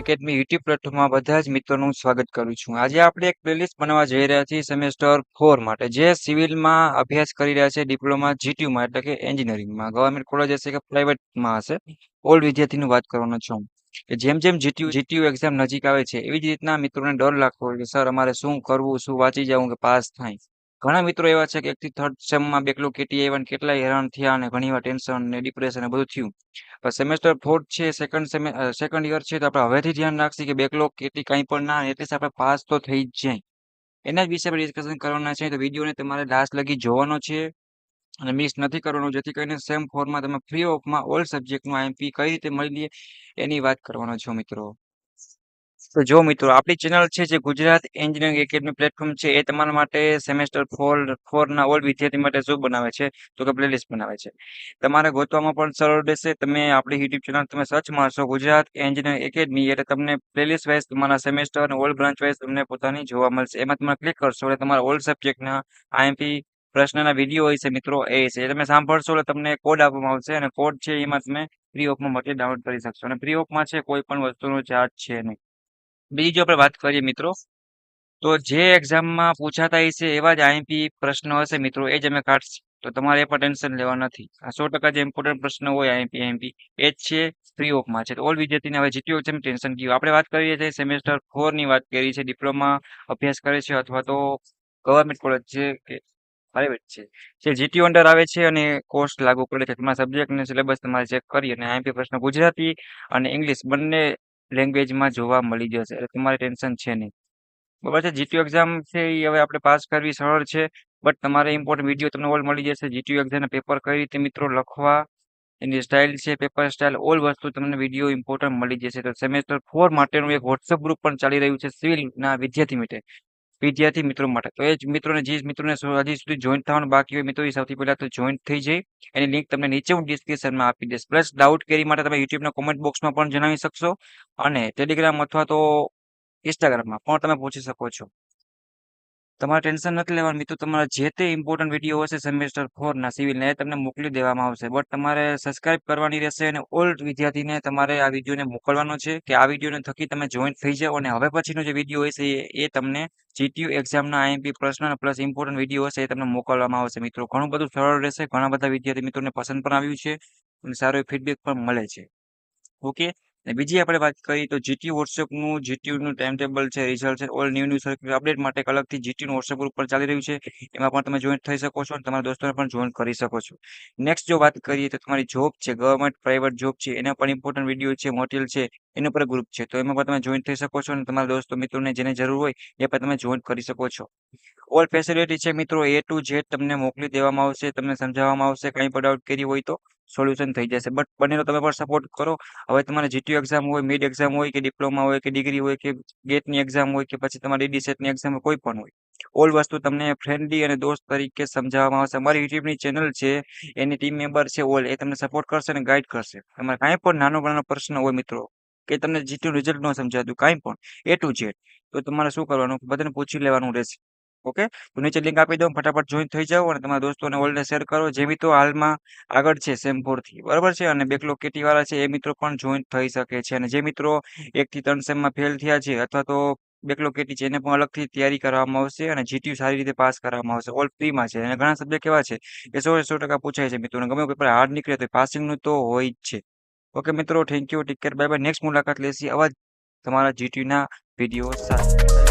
Academy YouTube પ્લેટફોર્મમાં બધા જ મિત્રોનું સ્વાગત કરું છું. આજે આપણે એક પ્લેલિસ્ટ બનાવવા જઈ રહ્યા છીએ સેમેસ્ટર 4 માટે, જે સિવિલમાં અભ્યાસ કરી રહ્યા છે ડિપ્લોમા જીટીયુમાં એટલે કે એન્જિનિયરિંગમાં. ગવર્મેન્ટ કોલેજ હશે કે પ્રાઇવેટમાં હશે, ઓલ્ડ વિદ્યાર્થીની વાત કરવાનો છું. કે જેમ જેમ જીટીયુ એક્ઝામ નજીક આવે છે, એવી જ રીતના મિત્રોને ડર લાગતો હોય કે સર અમારે શું કરવું, શું વાંચી જવું કે પાસ થાય. ઘણા મિત્રો એવા છે કે 1 થી 3rd સેમમાં બેકલોગ કેટી આવ્યા ને કેટલાય હેરાન થયા અને ઘણીવાર ટેન્શન ને ડિપ્રેશન ને બધું થયું. સેમેસ્ટર 4 છે, સેકન્ડ યર છે, તો આપણે હવેથી ધ્યાન રાખીએ કે બેકલોગ કેટી કંઈ પણ ના એટલીસ્ટ આપણે પાસ તો થઈ જ જાય. એના જ વિશે આપણે ડિસ્કશન કરવાના છે, તો વિડીયોને તમારે લાસ્ટ લગી જોવાનો છે અને મિસ નથી કરવાનું, જેથી કરીને સેમ 4 માં તમે ફ્રી ઓફમાં ઓલ સબ્જેક્ટનું આઈએમપી કઈ રીતે મળી લે એની વાત કરવાનો છો મિત્રો. તો જો મિત્રો, આપણી ચેનલ છે જે ગુજરાત એન્જિનિયરિંગ એકેડમી પ્લેટફોર્મ છે, એ તમારા માટે સેમેસ્ટર 4 ના ઓલ વિદ્યાર્થી માટે શું બનાવે છે, તો કે પ્લેલિસ્ટ બનાવે છે. તમારે ગોતવામાં પણ સરળ રહેશે. તમે આપણી યુટ્યુબ ચેનલ તમે સર્ચ મારશો ગુજરાત એન્જિનિયરિંગ એકેડમી, એટલે તમને પ્લેલિસ્ટ વાઇઝ તમારા સેમેસ્ટર અને ઓલ બ્રાન્ચ વાઇઝ તમને પોતાની જોવા મળશે. એમાં તમે ક્લિક કરશો એટલે તમારા ઓલ સબ્જેક્ટના આઈએમપી પ્રશ્નના વિડીયો હોય છે મિત્રો, એ છે એ તમે સાંભળશો એટલે તમને કોડ આપવામાં આવશે અને કોડ છે એમાં તમે ફ્રી ઓફમાં મટીરિયલ ડાઉનલોડ કરી શકશો અને ફ્રી ઓફમાં છે, કોઈ પણ વસ્તુનો ચાર્જ છે નહીં. બીજી જો આપણે વાત કરીએ મિત્રો, તો જે એક્ઝામમાં પૂછાતા હશે એવા જ આઈએમપી પ્રશ્નો હશે મિત્રો, એ જ અમે કાઢશું. તો તમારે એ પણ ટેન્શન લેવા નથી. આ 100% જે ઇમ્પોર્ટન્ટ પ્રશ્ન હોય આઈએમપી એ જ છે, ફ્રી ઓફમાં છે. તો ઓલ વિદ્યાર્થીને હવે જીટીયુ એક્ઝામ ટેન્શન ગયું. આપણે વાત કરીએ છીએ સેમેસ્ટર 4 ની વાત કરી છે, ડિપ્લોમા અભ્યાસ કરે છે અથવા તો ગવર્મેન્ટ કોલેજ છે કે પ્રાઇવેટ છે, જે જીટીયુ અંડર આવે છે અને કોર્સ લાગુ પડે છે. તમારા સબ્જેક્ટ અને સિલેબસ તમારે ચેક કરી અને આઈએમપી પ્રશ્ન ગુજરાતી અને ઇંગ્લિશ બંને લેંગ્વેજમાં જોવા મળી જશે, એટલે તમારે ટેન્શન છે નહીં. બરાબર છે. જીટીયુ એક્ઝામ છે એ હવે આપણે પાસ કરવી સરળ છે, બટ તમારે ઇમ્પોર્ટન્ટ વિડીયો તમને ઓલ મળી જશે. જીટીયુ એક્ઝામના પેપર કઈ રીતે મિત્રો લખવા, એની સ્ટાઇલ છે, પેપર સ્ટાઇલ, ઓલ વસ્તુ તમને વિડીયો ઇમ્પોર્ટન્ટ મળી જશે. તો સેમેસ્ટર 4 માટેનું એક વોટ્સઅપ ગ્રુપ પણ ચાલી રહ્યું છે સિવિલના વિદ્યાર્થી મિત્રો માટે. તો એ જ મિત્રોને જે મિત્રોને હજી સુધી જોઈન્ટ થવાનું બાકી હોય મિત્રો, એ સૌથી પહેલા તો જોઈન્ટ થઈ જાય. એની લિંક તમને નીચે હું ડિસ્ક્રિપ્શનમાં આપી દઈશ. પ્લસ ડાઉટ કેરી માટે તમે યુટ્યુબના કોમેન્ટ બોક્સમાં પણ જણાવી શકશો અને ટેલિગ્રામ અથવા તો ઇન્સ્ટાગ્રામમાં પણ તમે પૂછી શકો છો. તમારે ટેન્શન નથી લેવાનું મિત્રો, તમારા જે તે ઇમ્પોર્ટન્ટ વિડીયો હશે સેમેસ્ટર 4 ના સિવિલના, એ તમને મોકલી દેવામાં આવશે. બટ તમારે સબસ્ક્રાઇબ કરવાની રહેશે અને ઓલ્ડ વિદ્યાર્થીને તમારે આ વિડીયોને મોકલવાનો છે કે આ વિડીયોને થકી તમે જોઈન્ટ થઈ જાઓ અને હવે પછીનો જે વિડીયો હશે એ તમને જીટીયુ એક્ઝામના આઈએમપી પ્રશ્ન પ્લસ ઇમ્પોર્ટન્ટ વિડીયો હશે એ તમને મોકલવામાં આવશે મિત્રો. ઘણું બધું સરળ રહેશે. ઘણા બધા વિદ્યાર્થી મિત્રોને પસંદ પણ આવ્યું છે અને સારો ફીડબેક પણ મળે છે. ઓકે. અને બીજી આપણે વાત કરીએ તો જીટીયુ વોટ્સએપનું ટાઈમ ટેબલ છે, રિઝલ્ટ છે, ઓલ ન્યૂ સર્ક્યુલર અપડેટ માટે એક અલગથી જીટીયુનું વોટ્સએપ ગ્રુપ પણ ચાલી રહ્યું છે. એમાં પણ તમે જોઈન થઈ શકો છો અને તમારા દોસ્તોને પણ જોઈન કરી શકો છો. નેક્સ્ટ જો વાત કરીએ તો તમારી જોબ છે, ગવર્મેન્ટ પ્રાઇવેટ જોબ છે, એના પણ ઇમ્પોર્ટન્ટ વિડીયો છે, મટીરિયલ છે, એના પર ગ્રુપ છે. તો એમાં પણ તમે જોઈન થઈ શકો છો અને તમારા દોસ્તો મિત્રોને જેને જરૂર હોય એ પણ તમે જોઈન કરી શકો છો. ઓલ ફેસિલિટી છે મિત્રો, A to Z તમને મોકલી દેવામાં આવશે, તમને સમજાવવામાં આવશે. કંઈ પણ ડાઉટ કરી હોય તો સોલ્યુશન થઈ જશે. બટ બંનેનો તમે પણ સપોર્ટ કરો. હવે તમારે જીટીયુ એક્ઝામ હોય, મિડ એક્ઝામ હોય કે ડિપ્લોમા હોય કે ડિગ્રી હોય કે ગેટની એક્ઝામ હોય કે પછી તમારી ડીડી સેટની એક્ઝામ હોય, કોઈ પણ હોય, ઓલ વસ્તુ તમને ફ્રેન્ડલી અને દોસ્ત તરીકે સમજાવવામાં આવશે. અમારી યુટ્યુબની ચેનલ છે, એની ટીમ મેમ્બર છે ઓલ, એ તમને સપોર્ટ કરશે અને ગાઈડ કરશે. તમારે કાંઈ પણ નાનો પ્રશ્ન હોય મિત્રો, કે તમને જીટીયુ રિઝલ્ટ ન સમજાતું કાંઈ પણ A to Z, તો તમારે શું કરવાનું, બધાને પૂછી લેવાનું રહેશે. ઓકે. તો નીચે લિંક આપી દઉં, ફટાફટ જોઈન થઈ જાઓ અને તમારા દોસ્તોને ઓલને શેર કરો. જે મિત્રો હાલમાં આગળ છે સેમ 4 થી, બરાબર છે, અને બેકલોગ કેટી વાળા છે એ મિત્રો પણ જોઈન થઈ શકે છે. અને જે મિત્રો 1 થી 3 સેમમાં ફેલ થયા છે અથવા તો બેકલોગ કેટી છે, એને પણ અલગથી તૈયારી કરવામાં આવશે અને જીટીયુ સારી રીતે પાસ કરવામાં આવશે. ઓલ ફ્રીમાં છે અને ઘણા સબ્જેક્ટ એવા છે કે 100% પૂછાય છે મિત્રો. ગમે પેપર હાર્ડ નીકળે તો પાસિંગનું તો હોય જ છે. ઓકે મિત્રો, thank you, take care, bye bye. Next મુલાકાત લેશી આવા જ તમારા જીટીયુના વિડીયો સાથે.